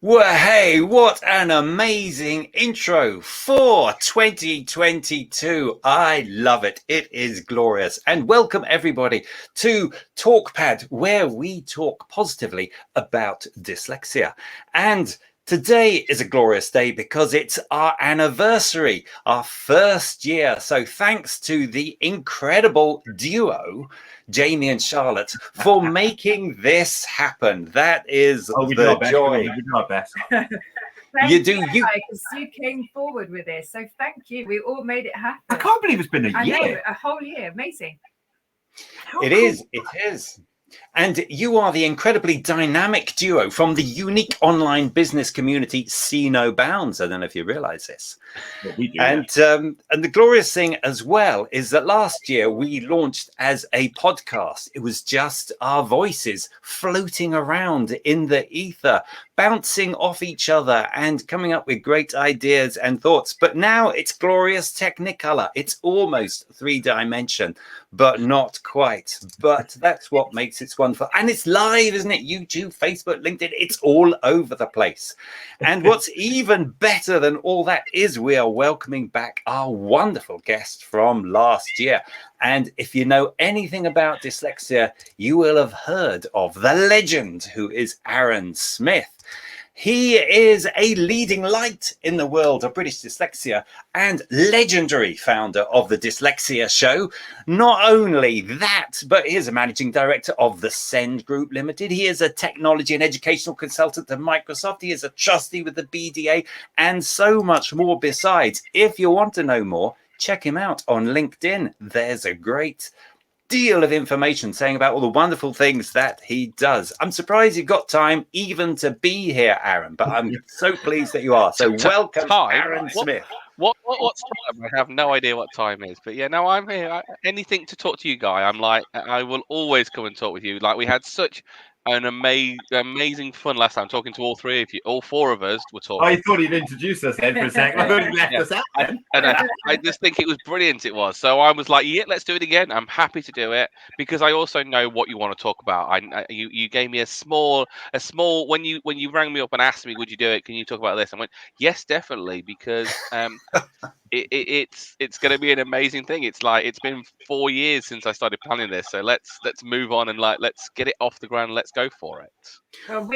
Well, hey, what an amazing intro for 2022. I love it. It is glorious. And welcome everybody to TalkPad, where we talk positively about dyslexia. And today is a glorious day because it's our anniversary, our first year. So thanks to the incredible duo, Jamie and Charlotte, for making this happen. That is we do the our best. joy. We do our best. You do, you. Because you came forward with this, so thank you. We all made it happen. I can't believe it's been a I year. know, a whole year. Amazing. It is. It is. And you are the incredibly dynamic duo from the unique online business community See No Bounds. I don't know if you realize this. Well, we do, and the glorious thing as well is that last year we launched as a podcast. It was just our voices floating around in the ether, bouncing off each other and coming up with great ideas and thoughts. But now it's glorious Technicolor. It's almost 3-dimension, but not quite. But that's what makes it wonderful. And it's live, isn't it? YouTube, Facebook, LinkedIn, it's all over the place. And what's even better than all that is we are welcoming back our wonderful guest from last year. And if you know anything about dyslexia, you will have heard of the legend who is Arran Smith. He is a leading light in the world of British dyslexia and legendary founder of the Dyslexia Show. Not only that, but he is a managing director of the Send Group Limited. He is a technology and educational consultant to Microsoft. He is a trustee with the BDA and so much more besides. If you want to know more, check him out on LinkedIn. There's a great deal of information saying about all the wonderful things that he does. I'm surprised you got time even to be here, Arran, but I'm so pleased that you are. So welcome, Arran Smith. What's time? I have no idea what time is, but yeah, no, I'm here. Anything to talk to you, Guy. I'm like, I will always come and talk with you. Like we had such an amazing fun last time talking to all three of you. All four of us were talking. I thought he'd introduce us then for a second. I thought he'd left us out then. And I just think it was brilliant. It was. So I was like, yeah, let's do it again. I'm happy to do it because I also know what you want to talk about. You gave me a small when you rang me up and asked me, would you do it? Can you talk about this? I went, yes, definitely, because it's going to be an amazing thing. It's like it's been 4 years since I started planning this, so let's move on and let's get it off the ground. Let's go for it.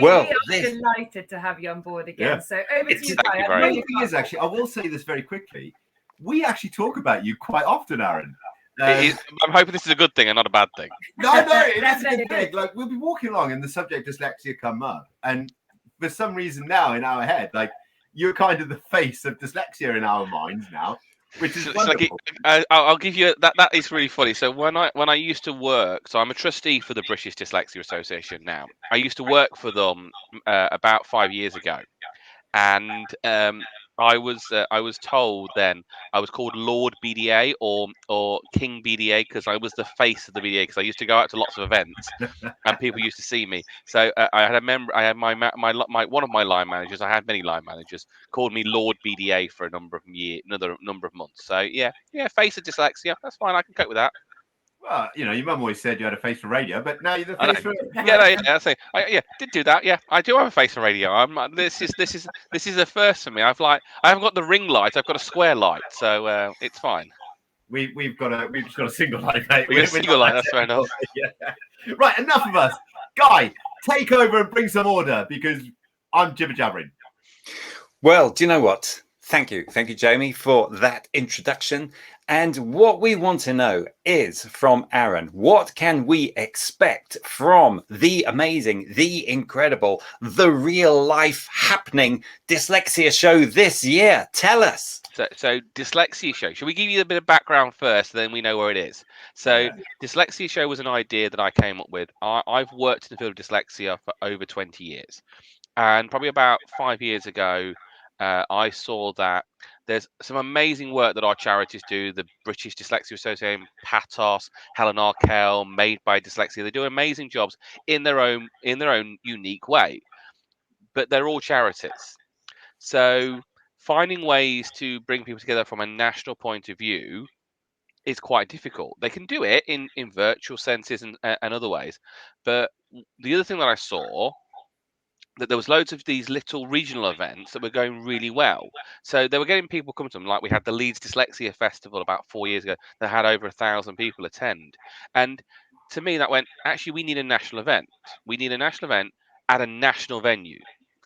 We are delighted to have you on board again. Yeah. So over to you, Guy. The thing is, actually, I will say this very quickly. We actually talk about you quite often, Arran. I'm hoping this is a good thing and not a bad thing. No, it is a good thing. Like we'll be walking along and the subject dyslexia come up, and for some reason now in our head, like you're kind of the face of dyslexia in our minds now, which is wonderful. I'll give you that. That is really funny. So when I used to work, so I'm a trustee for the British Dyslexia Association now. I used to work for them about 5 years ago, and I was told then I was called Lord BDA or King BDA because I was the face of the BDA because I used to go out to lots of events and people used to see me. So I had my one of my line managers. I had many line managers called me Lord BDA for another number of months. So yeah, face of dyslexia. That's fine. I can cope with that. Well, you know, your mum always said you had a face for radio, but now you're the face for did do that. Yeah, I do have a face for radio. This is a first for me. I haven't got the ring light. I've got a square light, so it's fine. We've just got a single light, mate. We've got a single light. That's fair enough. Yeah. Right, enough of us. Guy, take over and bring some order because I'm jibber jabbering. Well, do you know what? Thank you, Jamie, for that introduction. And what we want to know is from Arran, what can we expect from the amazing, the incredible, the real life happening Dyslexia Show this year? Tell us. So Dyslexia Show. Should we give you a bit of background first, then we know where it is? So Dyslexia Show was an idea that I came up with. I've worked in the field of dyslexia for over 20 years. And probably about 5 years ago, I saw that there's some amazing work that our charities do. The British Dyslexia Association, Patos, Helen Arkell, Made by Dyslexia. They do amazing jobs in their own unique way, but they're all charities. So finding ways to bring people together from a national point of view is quite difficult. They can do it in virtual senses and other ways, but the other thing that I saw that there was loads of these little regional events that were going really well. So they were getting people coming to them. Like we had the Leeds Dyslexia Festival about 4 years ago that had over 1,000 people attend. And to me, that went, actually, we need a national event. We need a national event at a national venue.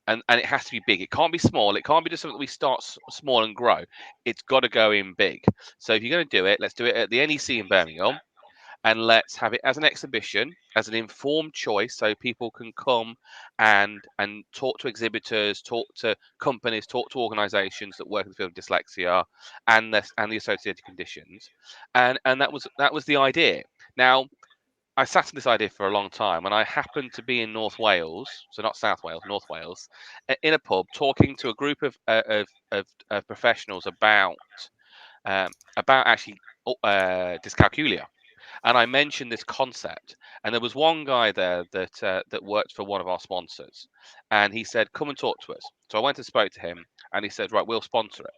And it has to be big. It can't be small. It can't be just something that we start small and grow. It's got to go in big. So if you're going to do it, let's do it at the NEC in Birmingham. And let's have it as an exhibition, as an informed choice, so people can come and talk to exhibitors, talk to companies, talk to organisations that work in the field of dyslexia and the associated conditions, and that was the idea. Now, I sat on this idea for a long time, and I happened to be in North Wales, so not South Wales, North Wales, in a pub talking to a group of professionals about actually dyscalculia. And I mentioned this concept, and there was one guy there that worked for one of our sponsors, and he said, "Come and talk to us." So I went and spoke to him, and he said, "Right, we'll sponsor it,"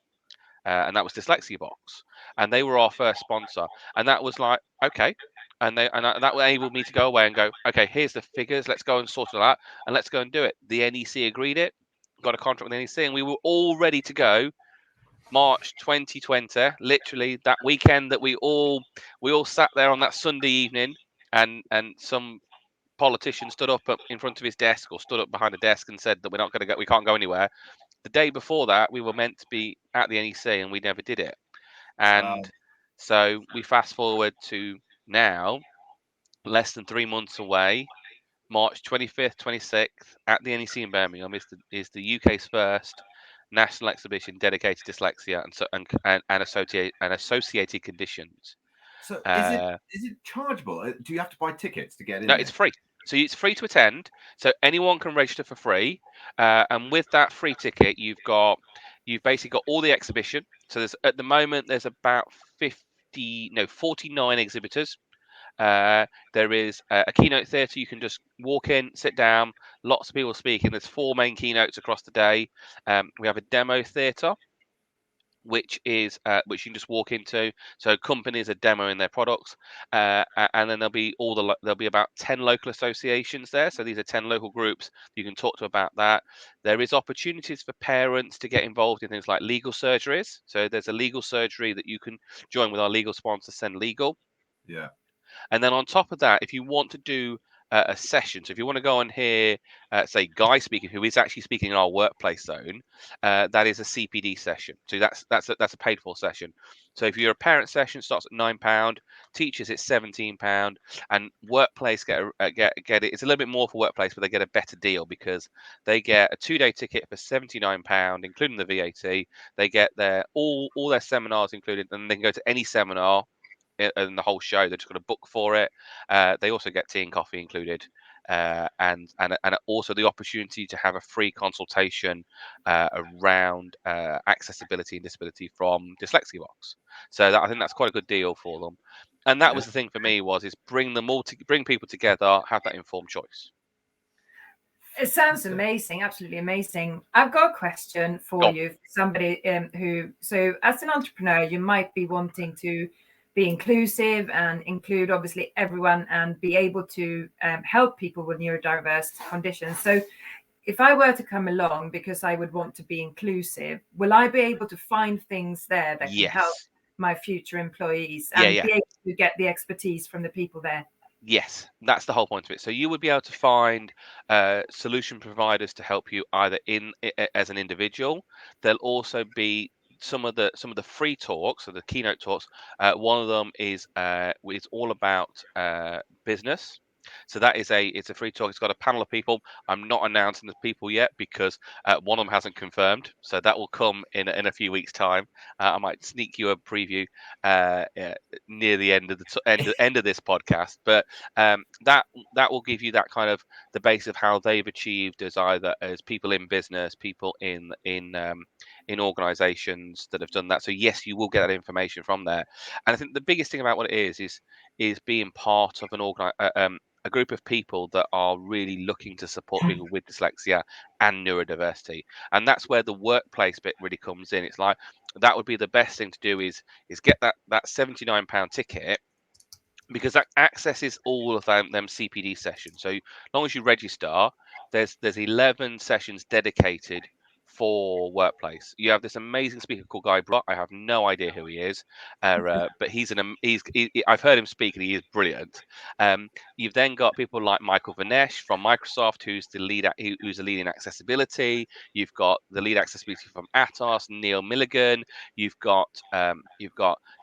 and that was Dyslexia Box, and they were our first sponsor, and that was like, okay, that enabled me to go away and go, okay, here's the figures, let's go and sort it out, and let's go and do it. The NEC agreed it, got a contract with the NEC, and we were all ready to go. March 2020, literally that weekend that we all sat there on that Sunday evening, and some politician stood up in front of his desk or stood up behind a desk and said that we can't go anywhere. The day before that, we were meant to be at the NEC and we never did it. And so we fast forward to now, less than 3 months away. March 25th, 26th at the NEC in Birmingham is the UK's first national exhibition dedicated to dyslexia and associated conditions. So is it chargeable? Do you have to buy tickets to get in? No, it's free. So it's free to attend. So anyone can register for free. And with that free ticket, you've basically got all the exhibition. So at the moment there's about 49 exhibitors. There is a keynote theatre. You can just walk in, sit down, lots of people speaking. There's 4 main keynotes across the day. We have a demo theatre, which you can just walk into. So companies are demoing their products, and then there'll be about 10 local associations there. So these are 10 local groups you can talk to about that. There is opportunities for parents to get involved in things like legal surgeries. So there's a legal surgery that you can join with our legal sponsor, Send Legal. Yeah. And then on top of that, if you want to do a session, so if you want to go and hear, say, Guy speaking, who is actually speaking in our workplace zone, that is a CPD session. So that's a paid for session. So if you're a parent session, it starts at £9. Teachers, it's £17, and workplace get it. It's a little bit more for workplace, but they get a better deal because they get a 2-day ticket for £79, including the VAT. They get all their seminars included, and they can go to any seminar and the whole show. They're just got to book for it. They also get tea and coffee included, and also the opportunity to have a free consultation around accessibility and disability from Dyslexia Box. So I think that's quite a good deal for them. And that was the thing for me is bring people together, have that informed choice. It sounds amazing, absolutely amazing. I've got a question for you, somebody so as an entrepreneur, you might be wanting to be inclusive and include obviously everyone and be able to help people with neurodiverse conditions. So if I were to come along because I would want to be inclusive, will I be able to find things there that can help my future employees and be able to get the expertise from the people there? Yes, that's the whole point of it. So you would be able to find solution providers to help you either as an individual. There'll also be some of the free talks, so the keynote talks. One of them is all about business. So it's a free talk. It's got a panel of people. I'm not announcing the people yet because one of them hasn't confirmed. So that will come in a few weeks' time. I might sneak you a preview near the end of end of this podcast. But that will give you that kind of the base of how they've achieved as people in business, people in organizations that have done that. So yes, you will get that information from there. And I think the biggest thing about what it is being part of a group of people that are really looking to support people with dyslexia and neurodiversity. And that's where the workplace bit really comes in. It's like that would be the best thing to do is get that £79 ticket, because that accesses all of them CPD sessions. So as long as you register, there's 11 sessions dedicated for workplace. You have this amazing speaker called Guy Brewer. I have no idea who he is, but I've heard him speak and he is brilliant. You've then got people like Michael Vanesh from Microsoft, who's the lead in accessibility. You've got the lead accessibility from Atos, Neil Milligan. You've got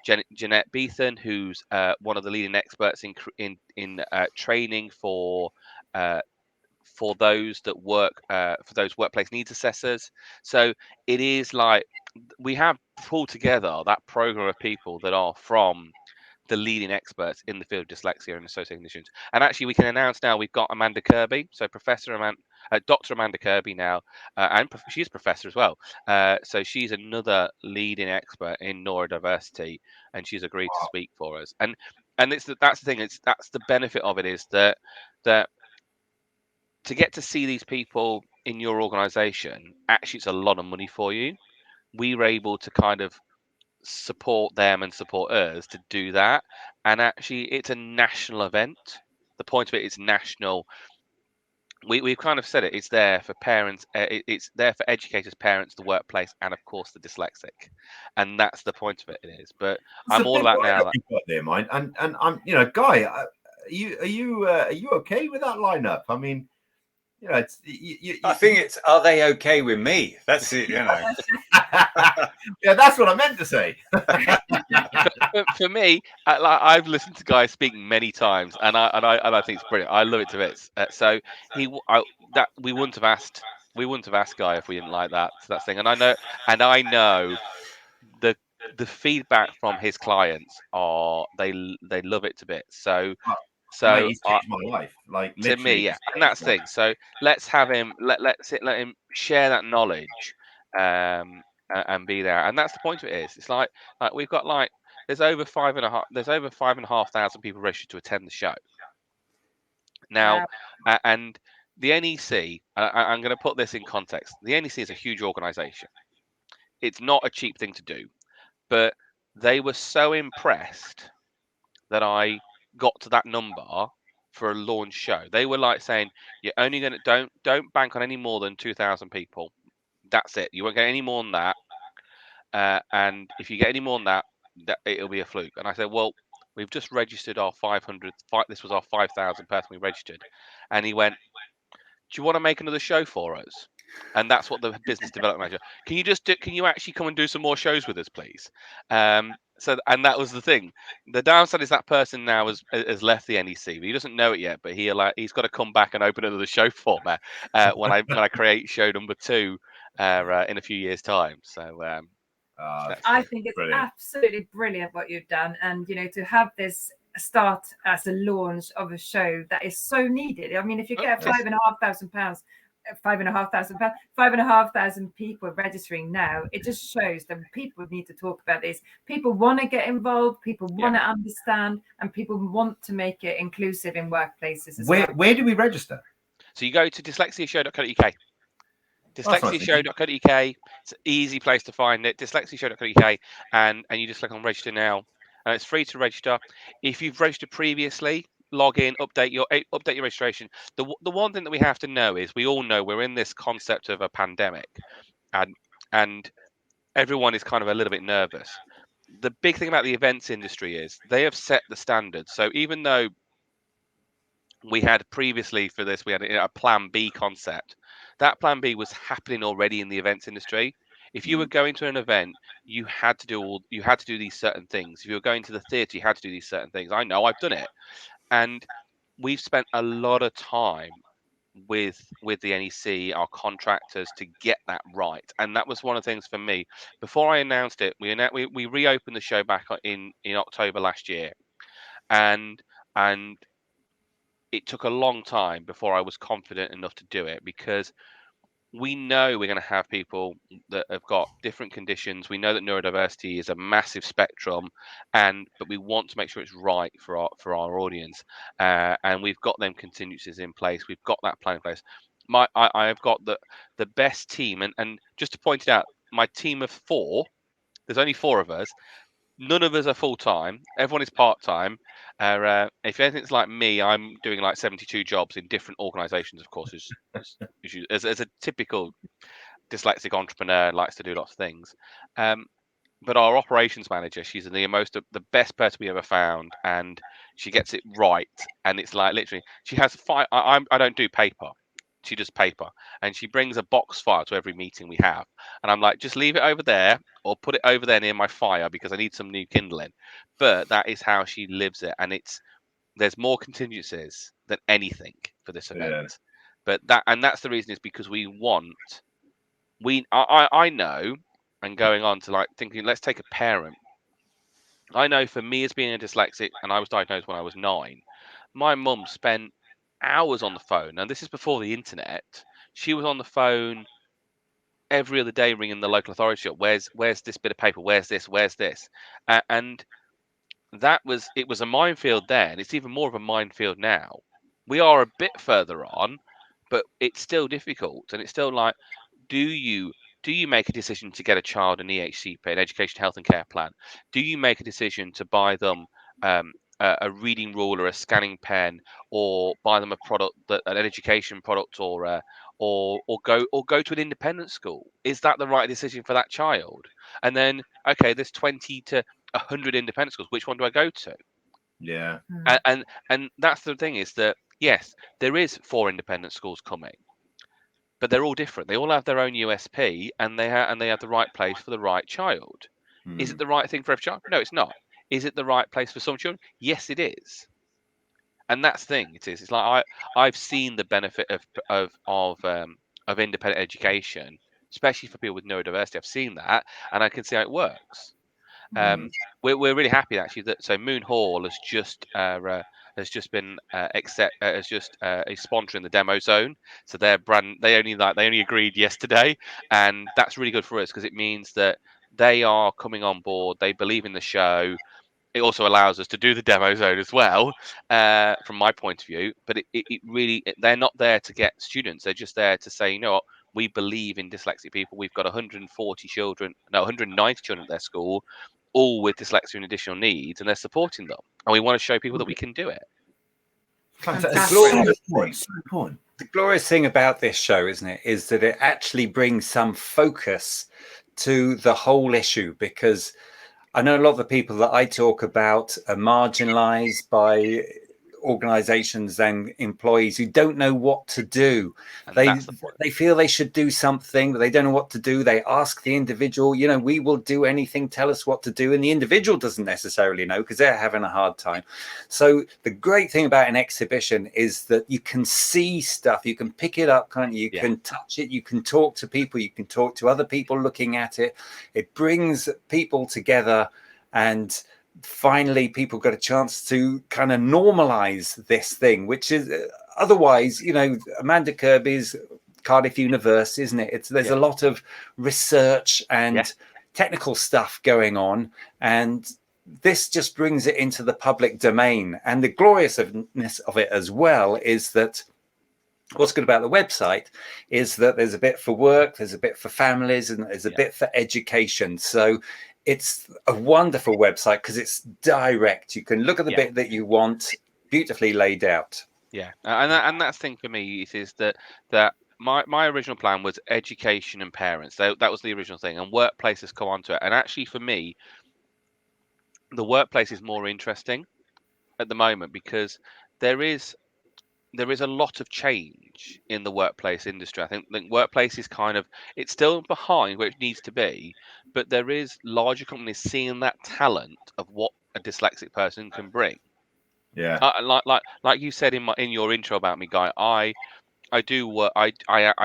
Jeanette Beethan, who's one of the leading experts in training for those that work for those workplace needs assessors. So it is like we have pulled together that program of people that are from the leading experts in the field of dyslexia and associated conditions. And actually, we can announce now we've got Amanda Kirby, so Dr. Amanda Kirby now, and she's a professor as well. So she's another leading expert in neurodiversity, and she's agreed to speak for us. And that's the thing. That's the benefit of it, is that to get to see these people in your organization, actually, it's a lot of money for you. We were able to kind of support them and support us to do that. And actually, it's a national event. The point of it is national. We've kind of said it. It's there for parents. It's there for educators, parents, the workplace, and of course the dyslexic. And that's the point of it. It is. But I'm all about now. You've got there, mind. And I'm, Guy, are you okay with that lineup? I mean, it's. I think it's. Are they okay with me? That's it. Yeah, that's what I meant to say. For me, I've listened to Guy speak many times, and I think it's brilliant. I love it to bits. So we wouldn't have asked Guy if we didn't like that thing. And I know the feedback from his clients are they love it to bits. So he's changed my life, like to me, yeah, and that's the thing. So let's have him. Let him share that knowledge, and be there. And that's the point of it. It's like we've got there's over 5,500 people registered to attend the show now, and the NEC. I'm going to put this in context. The NEC is a huge organisation. It's not a cheap thing to do, but they were so impressed that I got to that number for a launch show. They were like saying, "You're only going to don't bank on any more than 2,000 people. That's it. You won't get any more than that. And if you get any more than that, it'll be a fluke." And I said, "Well, we've just registered our 500. This was our 5,000 person we registered." And he went, "Do you want to make another show for us?" And that's what the business development manager. Can you actually come and do some more shows with us, please? And that was the thing. The downside is that person now has left the NEC, but he doesn't know it yet. But he's got to come back and open another show for me when I create show number 2 in a few years' time. So I think it's brilliant. Absolutely brilliant what you've done, and to have this start as a launch of a show that is so needed. I mean, if you get £5,500. 5,500 people registering now, it just shows that people need to talk about this. People want to get involved, people want to understand, and people want to make it inclusive in workplaces as well. Where do we register? So you go to dyslexiashow.co.uk. Dyslexiashow.co.uk. It's an easy place to find it. Dyslexiashow.co.uk, and you just click on register now, and it's free to register. If you've registered previously, log in, update your registration. The one thing that we have to know is we all know we're in this concept of a pandemic, and everyone is kind of a little bit nervous. The big thing about the events industry is they have set the standards. So even though we had previously for this, we had a plan B concept. That plan B was happening already in the events industry. If you were going to an event, you had to do these certain things. If you were going to the theatre, you had to do these certain things. I know, I've done it. And we've spent a lot of time with the NEC, our contractors, to get that right. And that was one of the things for me. Before I announced it, we reopened the show back in October last year. And it took a long time before I was confident enough to do it, because we know we're going to have people that have got different conditions. We know that neurodiversity is a massive spectrum, but we want to make sure it's right for our audience. And we've got them contingencies in place. We've got that plan in place. I've got the best team, and just to point it out, my team of 4. There's only 4 of us. none of us are full time. Everyone is part time. If anything's like me, I'm doing like 72 jobs in different organisations. Of course, as a typical dyslexic entrepreneur, likes to do lots of things. But our operations manager, she's the best person we ever found, and she gets it right. And it's like literally, she has five. I don't do paper. She does paper, and she brings a box file to every meeting we have. And I'm like, just leave it over there, or put it over there near my fire because I need some new kindling. But that is how she lives it, and there's more contingencies than anything for this event. Yeah. But that's the reason is because I know, and going on to like thinking, let's take a parent. I know for me as being a dyslexic, and I was diagnosed when I was 9, my mum spent hours on the phone, and this is before the internet. She was on the phone every other day ringing the local authority up. Where's this bit of paper? Where's this? And it was a minefield then. It's even more of a minefield now. We are a bit further on, but it's still difficult, and it's still like, do you make a decision to get a child an EHCP, an education, health and care plan? Do you make a decision to buy them a reading ruler, a scanning pen, or buy them a product, an education product, or go to an independent school? Is that the right decision for that child? And then, okay, there's 20 to 100 independent schools. Which one do I go to? Yeah. And that's the thing, is that yes, there is 4 independent schools coming, but they're all different. They all have their own USP, and they have the right place for the right child. Is it the right thing for every child? No, it's not. Is it the right place for some children? Yes, it is. And that's the thing. It is. It's like I've seen the benefit of independent education, especially for people with neurodiversity. I've seen that, and I can see how it works. We're really happy actually that Moon Hall has just been is sponsoring the demo zone. So their brand, they only agreed yesterday, and that's really good for us because it means that they are coming on board. They believe in the show. It also allows us to do the demo zone as well, from my point of view. But it really, they're not there to get students. They're just there to say, you know what, we believe in dyslexic people. We've got 190 children at their school, all with dyslexia and additional needs, and they're supporting them. And we want to show people that we can do it. The glorious thing about this show, isn't it, is that it actually brings some focus to the whole issue, because I know a lot of the people that I talk about are marginalized by organizations and employees who don't know what to do. They feel they should do something, but they don't know what to do. They ask the individual, you know, we will do anything, tell us what to do. And the individual doesn't necessarily know because they're having a hard time. So the great thing about an exhibition is that you can see stuff, you can pick it up, can't you? You can touch it, you can talk to people, you can talk to other people looking at it. It brings people together, and finally people got a chance to kind of normalize this thing, which is otherwise, you know, Amanda Kirby's Cardiff University, isn't it? There's a lot of research and technical stuff going on, and this just brings it into the public domain. And the gloriousness of it as well is that what's good about the website is that there's a bit for work, there's a bit for families, and there's a bit for education. So it's a wonderful website because it's direct. You can look at the bit that you want, beautifully laid out. Yeah, and that's the thing for me is that my original plan was education and parents. That was the original thing, and workplaces come onto it. And actually, for me, the workplace is more interesting at the moment because there is a lot of change in the workplace industry. I think the workplace is it's still behind where it needs to be, but there is larger companies seeing that talent of what a dyslexic person can bring. Yeah. Like you said in your intro about me, Guy, I do work. I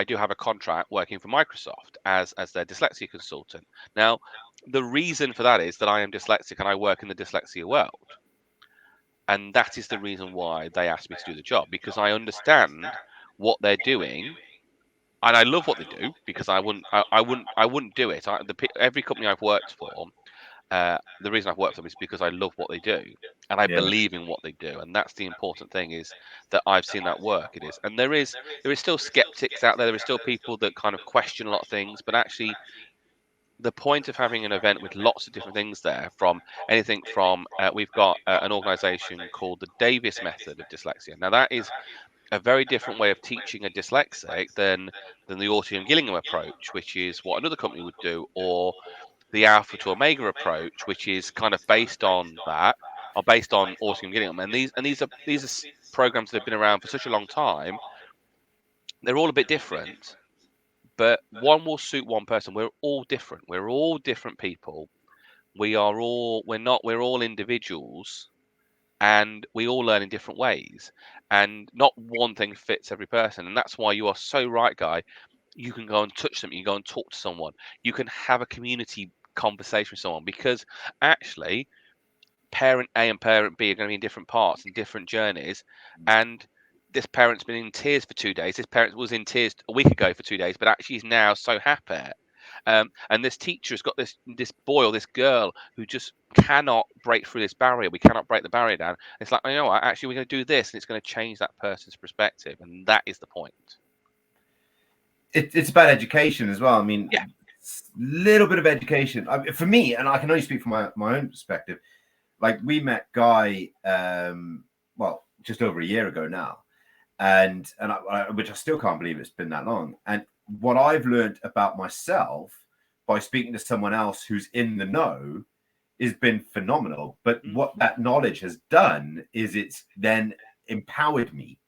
do have a contract working for Microsoft as their dyslexia consultant. Now, the reason for that is that I am dyslexic and I work in the dyslexia world. And that is the reason why they asked me to do the job, because I understand what they're doing, and I love what they do. Because I wouldn't do it. Every company I've worked for, the reason I've worked for them is because I love what they do, and I believe in what they do, and that's the important thing, is that I've seen that work. It is, and there is still skeptics out there. There are still people that kind of question a lot of things, but actually, the point of having an event with lots of different things there, from anything from we've got an organisation called the Davis Method of Dyslexia. Now that is a very different way of teaching a dyslexic than the Autism-Gillingham approach, which is what another company would do, or the Alpha to Omega approach, which is kind of based on that, or based on Autism-Gillingham. And these are programs that have been around for such a long time. They're all a bit different, but one will suit one person. We're all different. We're all different people. We're all individuals, and we all learn in different ways, and not one thing fits every person. And that's why you are so right, Guy. You can go and touch them, you can go and talk to someone, you can have a community conversation with someone, because actually parent A and parent B are going to be in different parts and different journeys. And this parent's been in tears for 2 days. This parent was in tears a week ago for 2 days, but actually is now so happy. And this teacher has got this boy or this girl who just cannot break through this barrier. We cannot break the barrier down. It's like, you know what, actually we're going to do this, and it's going to change that person's perspective, and that is the point. It's about education as well. I mean, yeah, little bit of education for me, and I can only speak from my own perspective. Like, we met Guy, well, just over a year ago now, and which I still can't believe it's been that long. And what I've learned about myself by speaking to someone else who's in the know has been phenomenal. But what that knowledge has done is it's then empowered me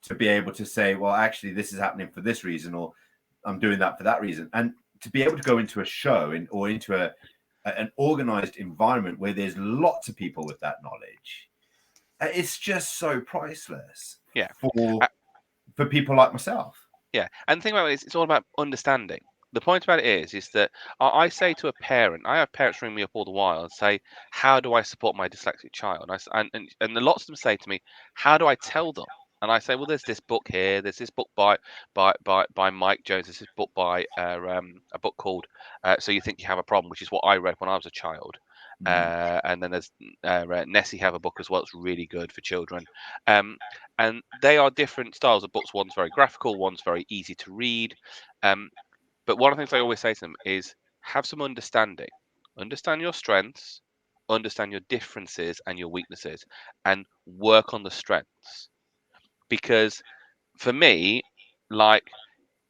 to be able to say, well, actually, this is happening for this reason, or I'm doing that for that reason. And to be able to go into a show or into an organized environment where there's lots of people with that knowledge, it's just so priceless. Yeah, for people like myself. Yeah, and the thing about it is, it's all about understanding. The point about it is that I say to a parent, I have parents ring me up all the while and say, how do I support my dyslexic child? And lots of them say to me, how do I tell them? And I say, well, there's this book here. There's this book by Mike Jones. There's this book by a book called So You Think You Have a Problem, which is what I read when I was a child. And then there's Nessie have a book as well. It's really good for children. And they are different styles of books. One's very graphical, one's very easy to read. But one of the things I always say to them is, have some understanding. Understand your strengths, understand your differences and your weaknesses, and work on the strengths. Because for me, like,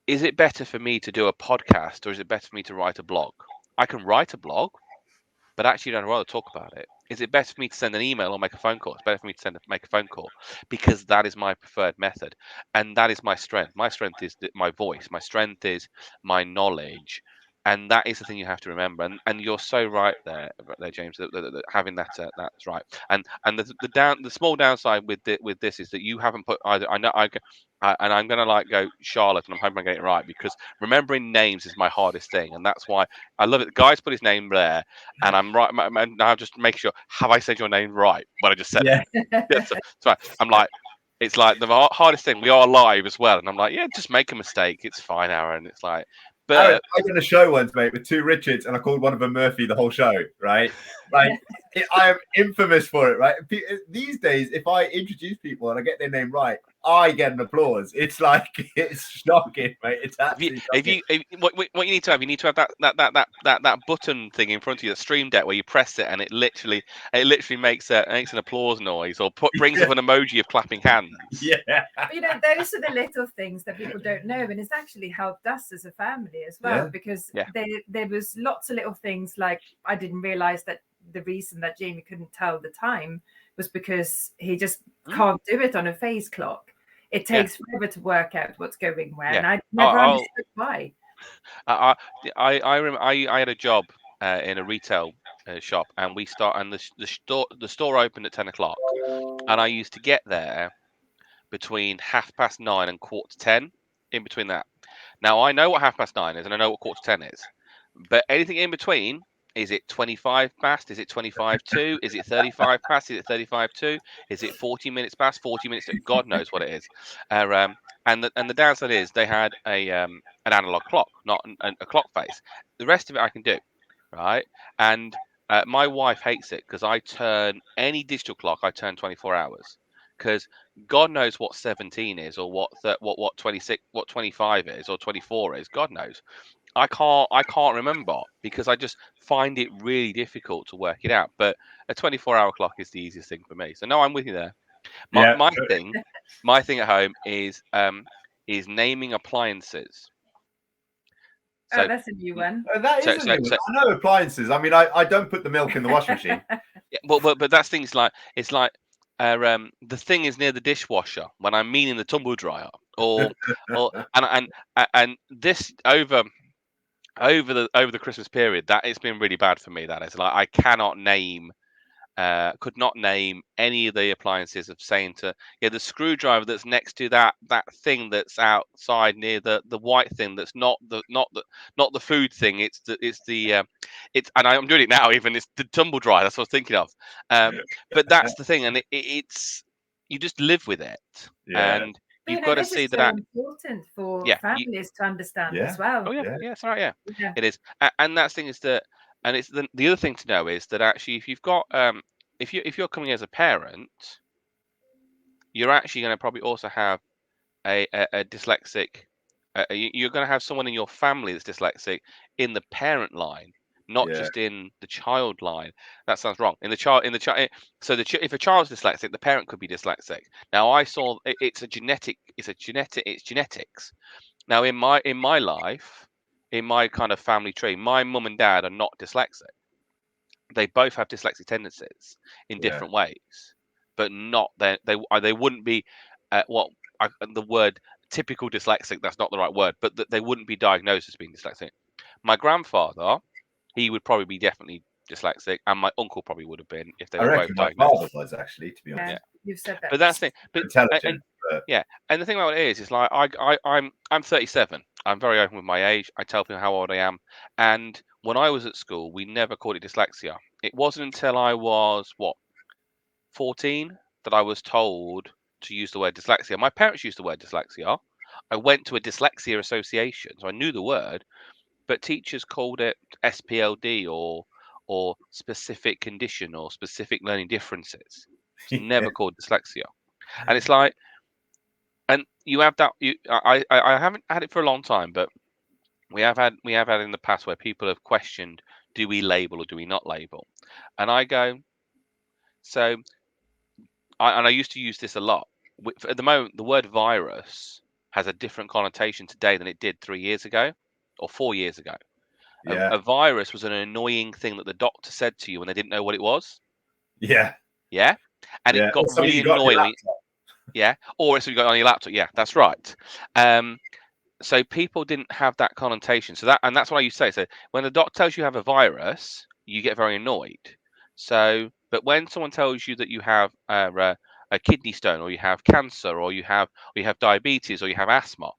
is it better for me to do a podcast, or is it better for me to write a blog? I can write a blog, but actually I'd rather talk about it. Is it better for me to send an email or make a phone call? It's better for me to make a phone call, because that is my preferred method, and that is my strength. My strength is my voice. My strength is my knowledge, and that is the thing you have to remember. And you're so right there, James. That having that's right. And the small downside with this is that you haven't put either. I know and I'm gonna go Charlotte, and I'm hoping I get it right, because remembering names is my hardest thing, and that's why I love it. The guy's put his name there, and I'm right. Now I'm just making sure, have I said your name right when I just said it? Yeah, so I'm like, it's like the hardest thing. We are live as well, and I'm like, yeah, just make a mistake. It's fine, Aaron. It's like, but Aaron, I did a show once, mate, with 2 Richards, and I called one of them Murphy the whole show, right? Like, I am infamous for it, right? These days, if I introduce people and I get their name right, I get an applause. It's like, it's shocking, mate. It's absolutely what you need to have that button thing in front of you, the Stream Deck, where you press it and it literally makes an applause noise, or brings up an emoji of clapping hands. Yeah. You know, those are the little things that people don't know, and it's actually helped us as a family as well, because there was lots of little things. Like, I didn't realize that the reason that Jamie couldn't tell the time was because he just can't do it on a phase clock. It takes forever to work out what's going where, and I never understood why. I had a job in a retail shop, and the store opened at 10 o'clock, and I used to get there between 9:30 and 9:45, in between that. Now I know what 9:30 is, and I know what 9:45 is, but anything in between, is it 25 past? Is it 25 to? Is it 35 past? Is it 35 to? Is it 40 minutes past? 40 minutes to? God knows what it is. And the downside is they had an analog clock, not a clock face. The rest of it I can do, right? And my wife hates it, because I turn any digital clock, I turn 24 hours. Because God knows what 17 is, or what 26, what 25 is, or 24 is. God knows. I can't remember because I just find it really difficult to work it out. But a 24-hour clock is the easiest thing for me. So no, I'm with you there. My thing at home is naming appliances. So, that's a new one. That is a new one. I know appliances. I mean, I don't put the milk in the washing machine. Yeah, but that's things like the thing is near the dishwasher when I'm meaning the tumble dryer, or and this over the Christmas period, that it's been really bad for me. That is, like, I cannot could not name any of the appliances of saying to the screwdriver that's next to that thing that's outside near the white thing that's not the food thing. It's and I'm doing it now. Even it's the tumble dryer. That's what I was thinking of. But that's the thing, and it's you just live with it, and you've got to see that. Important for families to understand as well. Oh yeah, that's right. Yeah, it is. And that thing is that. And it's the other thing to know is that actually, if you've got if you're coming as a parent, you're actually going to probably also have a dyslexic. You're going to have someone in your family that's dyslexic in the parent line, not just in the child line. That sounds wrong. In the child. So if a child's dyslexic, the parent could be dyslexic. Now I saw it's genetics. Now in my life. In my kind of family tree, my mum and dad are not dyslexic. They both have dyslexic tendencies in different ways, but not they wouldn't be the word typical dyslexic. That's not the right word, but they wouldn't be diagnosed as being dyslexic. My grandfather, he would probably be definitely dyslexic, and my uncle probably would have been if they were both diagnosed. My father was, actually, to be honest. Yeah, you've said that. But that's the thing. But intelligent. And the thing about it is like I'm 37. I'm very open with my age. I tell people how old I am. And when I was at school, we never called it dyslexia. It wasn't until I was 14 that I was told to use the word dyslexia. My parents used the word dyslexia. I went to a dyslexia association, so I knew the word, but teachers called it SPLD or specific condition or specific learning differences. It's never called dyslexia. And it's like, and you have that. I haven't had it for a long time, but we have had in the past where people have questioned, do we label or do we not label? And I go, so I used to use this a lot. At the moment, the word virus has a different connotation today than it did 3 years ago or 4 years ago. A virus was an annoying thing that the doctor said to you when they didn't know what it was. Yeah. And it got really annoying. Or it's you got on your laptop. Yeah, that's right. So people didn't have that connotation. So that's what I used to say. So when the doctor tells you have a virus, you get very annoyed. So, but when someone tells you that you have a kidney stone, or you have cancer, or you have diabetes, or you have asthma,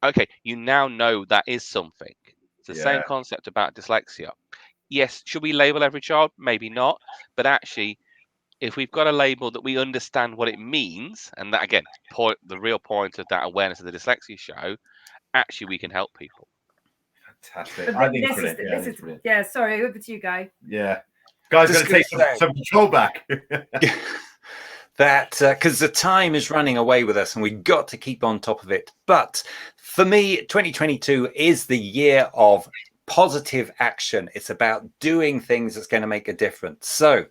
okay, you now know that is something. It's the same concept about dyslexia. Yes, should we label every child? Maybe not. But actually, if we've got a label that we understand what it means, and that again, the real point of that awareness of the Dyslexia Show, actually we can help people. Fantastic. I think it's brilliant. Yeah, sorry, over to you, Guy. Yeah. Guy's going to take some control back. That because the time is running away with us and we've got to keep on top of it. But for me, 2022 is the year of positive action. It's about doing things that's going to make a difference. So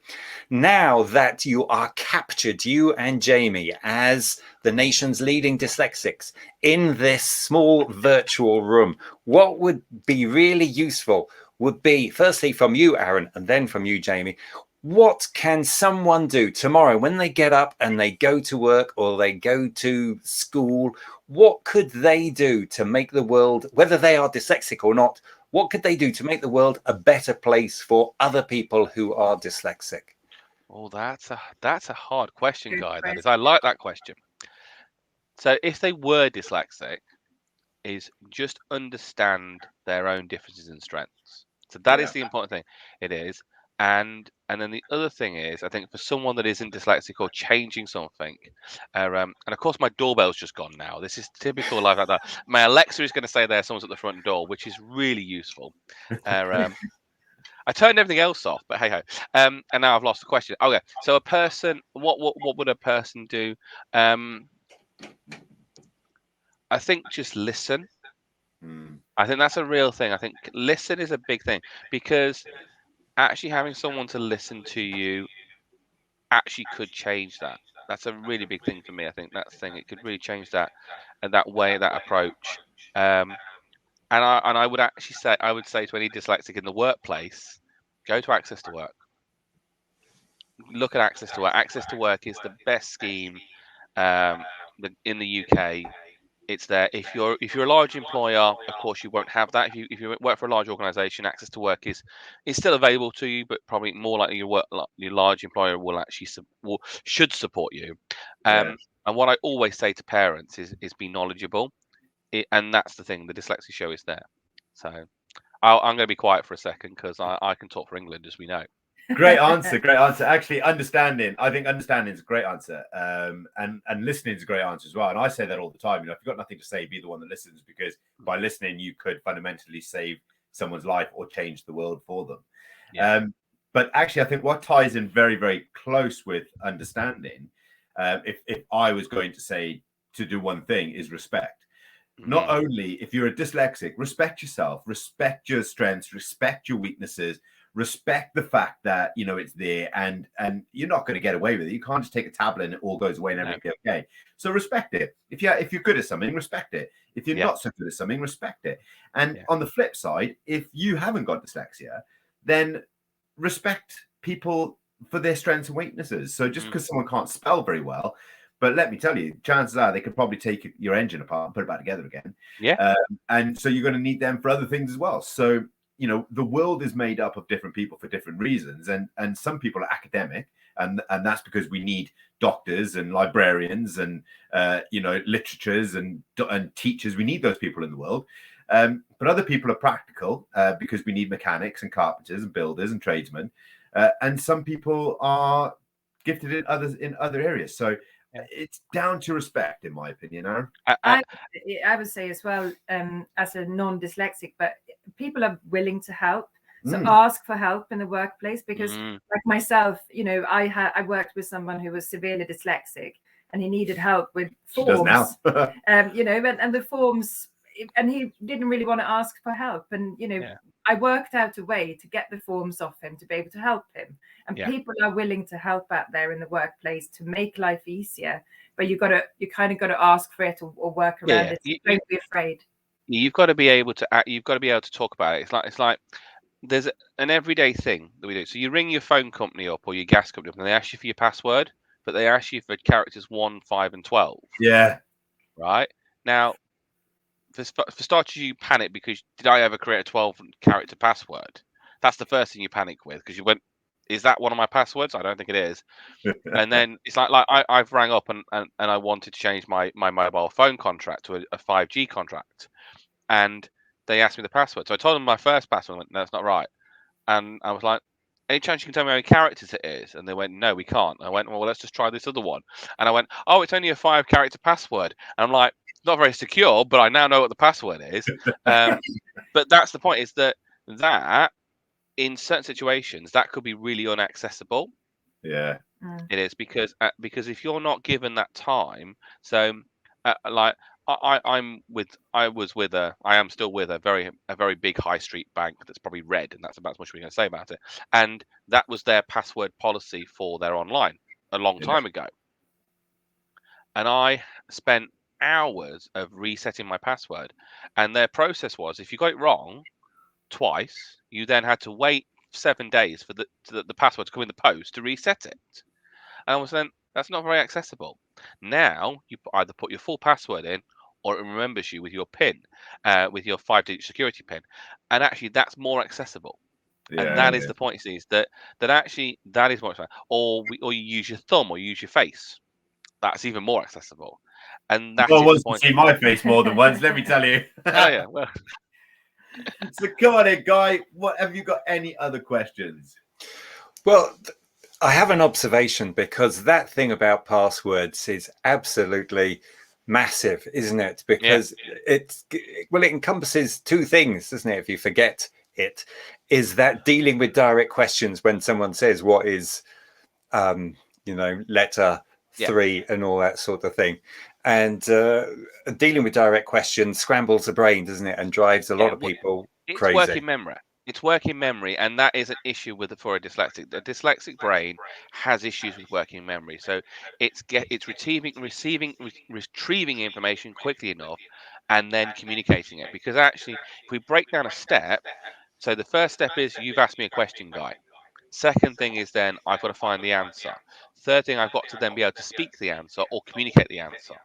now that you are captured, you and Jamie, as the nation's leading dyslexics in this small virtual room, what would be really useful would be, firstly from you, Arran, and then from you, Jamie. What can someone do tomorrow when they get up and they go to work or they go to school? What could they do to make the world, whether they are dyslexic or not, what could they do to make the world a better place for other people who are dyslexic? Oh, that's a hard question, Guy. That is. I like that question. So if they were dyslexic, is just understand their own differences and strengths. So that is the important thing. It is. And then the other thing is, I think for someone that isn't dyslexic or changing something, and of course my doorbell's just gone now. This is typical life like that. My Alexa is going to say there someone's at the front door, which is really useful. I turned everything else off, but hey ho. And now I've lost the question. Okay, so a person, what would a person do? I think just listen. I think that's a real thing. I think listen is a big thing, because actually having someone to listen to you actually could change that. That's a really big thing for me. I think that's the thing. It could really change that, and that way, that approach. And I would actually say, I would say to any dyslexic in the workplace, go to Access to Work. Look at Access to Work. Access to Work is the best scheme in the UK. It's there. If you're a large employer, of course you won't have that. If you work for a large organisation, Access to Work is still available to you, but probably more likely your large employer will actually should support you. And what I always say to parents is be knowledgeable, and that's the thing. The Dyslexia Show is there. So I'm going to be quiet for a second, because I can talk for England, as we know. Great answer. Actually, understanding. I think understanding is a great answer, and listening is a great answer as well. And I say that all the time. If you've got nothing to say, be the one that listens, because by listening, you could fundamentally save someone's life or change the world for them. Yeah. But actually, I think what ties in very, very close with understanding, if I was going to say to do one thing, is respect. Not only if you're a dyslexic, respect yourself, respect your strengths, respect your weaknesses. Respect the fact that it's there, and you're not going to get away with it. You can't just take a tablet and it all goes away and everything okay. So respect it. If you're good at something, respect it. If you're not so good at something, respect it. And on the flip side, if you haven't got dyslexia, then respect people for their strengths and weaknesses. So just because someone can't spell very well, but let me tell you, chances are they could probably take your engine apart and put it back together again. Yeah. And so you're going to need them for other things as well. So the world is made up of different people for different reasons, and some people are academic, and that's because we need doctors and librarians and literatures and teachers. We need those people in the world, but other people are practical because we need mechanics and carpenters and builders and tradesmen, and some people are gifted in other areas. So it's down to respect, in my opinion, Aaron. I would say as well, as a non-dyslexic, but people are willing to help. So ask for help in the workplace, because like myself, I worked with someone who was severely dyslexic, and he needed help with forms. She does now. And the forms, and he didn't really want to ask for help. And, I worked out a way to get the forms off him to be able to help him. And people are willing to help out there in the workplace to make life easier. But you kind of got to ask for it or work around it. Don't be afraid. You've got to be able to act. You've got to be able to talk about it. It's like there's an everyday thing that we do. So you ring your phone company up or your gas company up, and they ask you for your password, but they ask you for characters 1, 5, and 12. Yeah. Right now. For starters, you panic because did I ever create a 12-character password? That's the first thing you panic with, because you went, is that one of my passwords? I don't think it is. And then it's like I've rang up and I wanted to change my mobile phone contract to a 5G contract, and they asked me the password. So I told them my first password. I went, no, that's not right. And I was like, any chance you can tell me how many characters it is? And they went, no, we can't. And I went, well, let's just try this other one. And I went, oh, it's only a 5-character password. And I'm like, not very secure, but I now know what the password is. But that's the point, is that in certain situations that could be really inaccessible. Yeah, it is, because if you're not given that time, so like I am still with a very big high street bank that's probably red, and that's about as much we're going to say about it. And that was their password policy for their online a long time ago. And I spent hours of resetting my password, and their process was, if you got it wrong twice, you then had to wait 7 days for the password to come in the post to reset it. And I was then, that's not very accessible. Now you either put your full password in, or it remembers you with your PIN, with your 5-digit security PIN, and actually that's more accessible. And that is the point, is that actually that is more accessible. Or you use your thumb, or you use your face. That's even more accessible. And that's the point. See my face more than once, let me tell you. Oh yeah. Well. So come on in, Guy. What have you got? Any other questions? Well, I have an observation, because that thing about passwords is absolutely massive, isn't it? Because it encompasses two things, doesn't it? If you forget it, is that dealing with direct questions when someone says what is, letter 3 and all that sort of thing. and dealing with direct questions scrambles the brain, doesn't it, and drives a lot of people it's crazy. working memory. It's working memory, and that is an issue for a dyslexic. The dyslexic brain has issues with working memory, so it's retrieving information quickly enough, and then communicating it. Because actually, if we break down a step, so the first step is you've asked me a question, Guy. Second thing is then I've got to find the answer. Third thing, I've got to then be able to speak the answer or communicate the answer.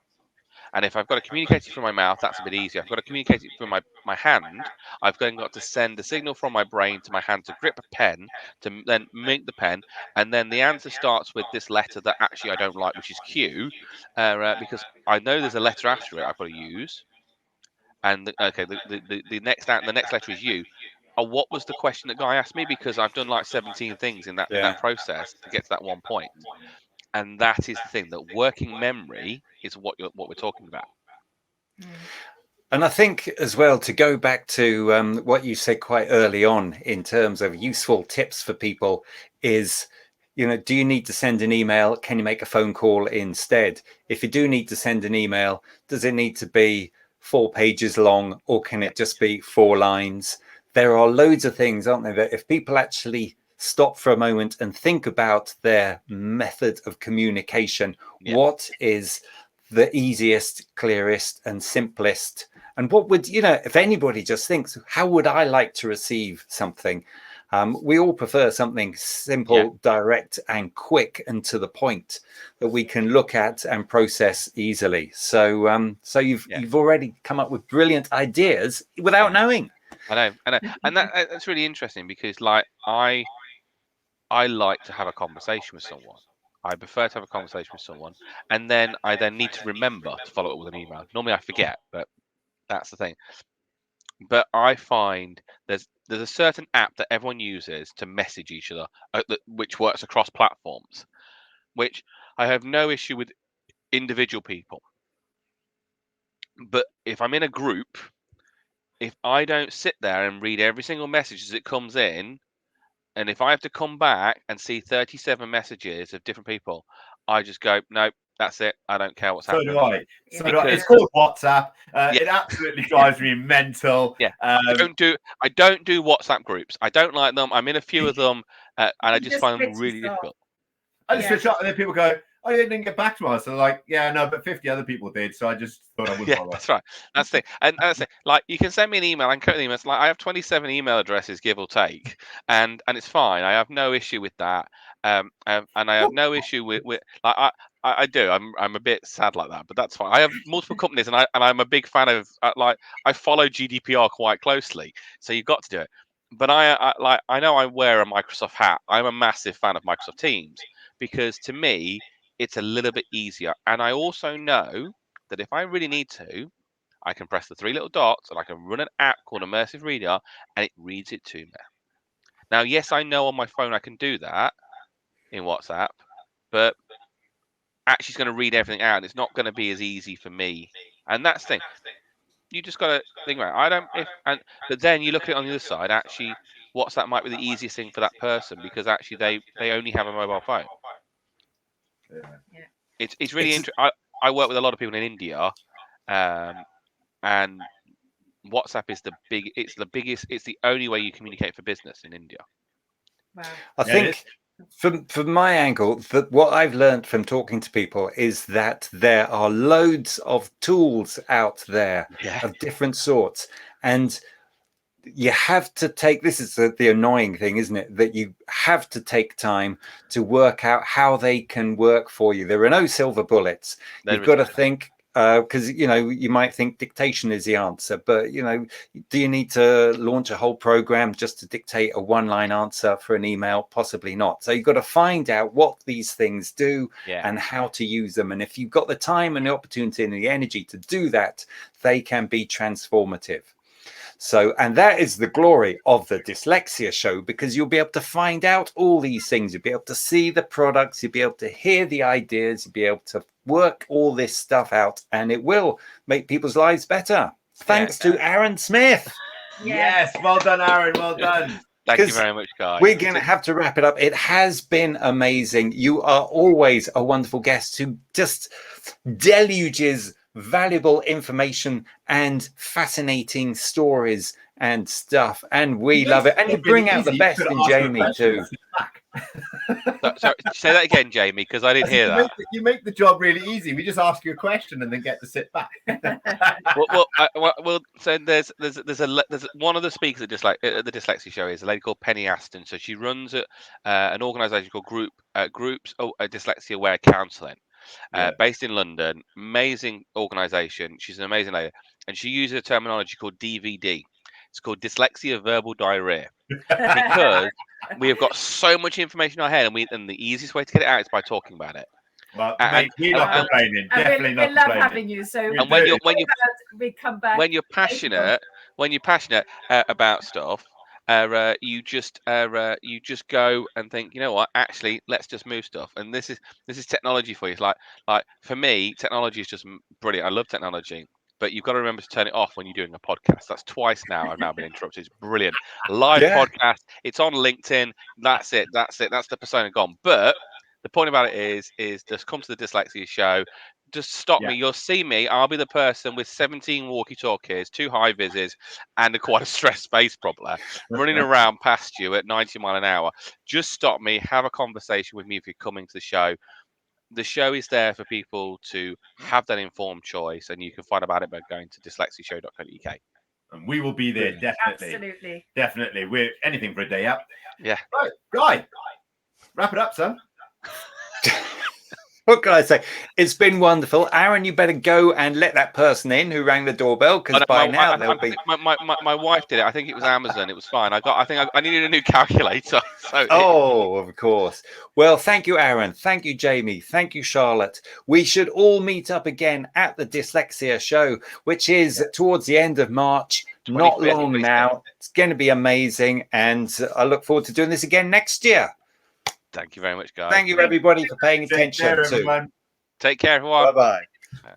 And if I've got to communicate it from my mouth, that's a bit easier. I've got to communicate it from my hand. I've then got to send a signal from my brain to my hand to grip a pen, to then make the pen. And then the answer starts with this letter that actually I don't like, which is Q, because I know there's a letter after it I've got to use. And the next letter is U. What was the question that Guy asked me? Because I've done like 17 things in that process to get to that one point. And that is the thing, that working memory is what we're talking about. And I think as well, to go back to what you said quite early on in terms of useful tips for people is, do you need to send an email? Can you make a phone call instead? If you do need to send an email, does it need to be 4 pages long, or can it just be 4 lines? There are loads of things, aren't there, that if people actually stop for a moment and think about their method of communication, what is the easiest, clearest, and simplest? And what would, if anybody just thinks, how would I like to receive something? We all prefer something simple, direct, and quick, and to the point that we can look at and process easily. So, you've already come up with brilliant ideas without knowing. I know, and that's really interesting, because like I like to have a conversation with someone. I prefer to have a conversation with someone, and then I need to remember to follow up with an email. Normally I forget, but that's the thing. But I find there's a certain app that everyone uses to message each other, which works across platforms, which I have no issue with individual people. But if I'm in a group, if I don't sit there and read every single message as it comes in, and if I have to come back and see 37 messages of different people, I just go, nope, that's it. I don't care what's happening. So do I. It's called WhatsApp. It absolutely drives me mental. I don't do WhatsApp groups. I don't like them. I'm in a few of them, and I just find them really difficult. I just switch up, and then people go, "Oh, you didn't get back to us." So they're like, "Yeah, no, but 50 other people did." So I just thought I would follow. That's right. That's the thing. And that's it. Like, you can send me an email and cut the emails. Like, I have 27 email addresses, give or take, and it's fine. I have no issue with that. And I have no issue with like I do. I'm a bit sad like that, but that's fine. I have multiple companies, and I'm a big fan of like, I follow GDPR quite closely, so you've got to do it. But I know I wear a Microsoft hat. I'm a massive fan of Microsoft Teams, because to me it's a little bit easier, and I also know that if I really need to, I can press the 3 little dots and I can run an app called Immersive Reader, and it reads it to me. Now, yes, I know on my phone I can do that in WhatsApp, but actually it's going to read everything out, and it's not going to be as easy for me. And that's the thing. You just got to think about it. But then you look at it on the other side. Actually, WhatsApp might be the easiest thing for that person, because actually they only have a mobile phone. It's really interesting. I work with a lot of people in India, and WhatsApp is the biggest. It's the only way you communicate for business in India. Wow. I think from my angle, that what I've learned from talking to people is that there are loads of tools out there of different sorts, and you have to take, this is the annoying thing, isn't it, that you have to take time to work out how they can work for you. There are no silver bullets. You've got to think, because you might think dictation is the answer, but do you need to launch a whole program just to dictate a 1-line answer for an email? Possibly not. So you've got to find out what these things do and how to use them, and if you've got the time and the opportunity and the energy to do that, they can be transformative. So, and that is the glory of the Dyslexia Show, because you'll be able to find out all these things. You'll be able to see the products. You'll be able to hear the ideas. You'll be able to work all this stuff out, and it will make people's lives better. Thanks to Arran Smith. Yes, well done, Arran. Well done. Thank you very much, guys. We're going to have to wrap it up. It has been amazing. You are always a wonderful guest who just deluges valuable information and fascinating stories and stuff. And we love it. And you bring out the best in Jamie too. Sorry, say that again, Jamie, because I didn't hear that. You make the job really easy. We just ask you a question and then get to sit back. So there's one of the speakers at the Dyslexia Show is a lady called Penny Aston. So she runs an organisation called Groups Dyslexia Aware Counselling, based in London. Amazing organisation. She's an amazing lady, and she uses a terminology called DVD. It's called dyslexia verbal diarrhea, because we have got so much information in our head, and the easiest way to get it out is by talking about it. Well, we're not complaining. Definitely not we love complaining. having you. So And we come back when you're passionate about stuff, you just go and think, you know what, actually, let's just move stuff. And this is technology for you. It's like for me, technology is just brilliant. I love technology. But you've got to remember to turn it off when you're doing a podcast. That's twice now. I've now been interrupted. It's brilliant. Live podcast. It's on LinkedIn. That's it. That's the persona gone. But the point about it is just come to the Dyslexia Show. Just stop me. You'll see me. I'll be the person with 17 walkie-talkies, 2 high-vises, and quite a stressed space problem running around past you at 90 miles an hour. Just stop me. Have a conversation with me if you're coming to the show. The show is there for people to have that informed choice, and you can find about it by going to dyslexiashow.co.uk. And we will be there, definitely. Definitely. We're anything for a day out. Yeah. Right, Guy, wrap it up, son. What can I say? It's been wonderful. Arran, you better go and let that person in who rang the doorbell, because by now they'll be... My wife did it. I think it was Amazon. It was fine. I needed a new calculator. So of course. Well, thank you, Arran. Thank you, Jamie. Thank you, Charlotte. We should all meet up again at the Dyslexia Show, which is towards the end of March. Not long now. It's going to be amazing. And I look forward to doing this again next year. Thank you very much, guys. Thank you, everybody, for paying attention. Take care, everyone. Take care, everyone. Bye-bye.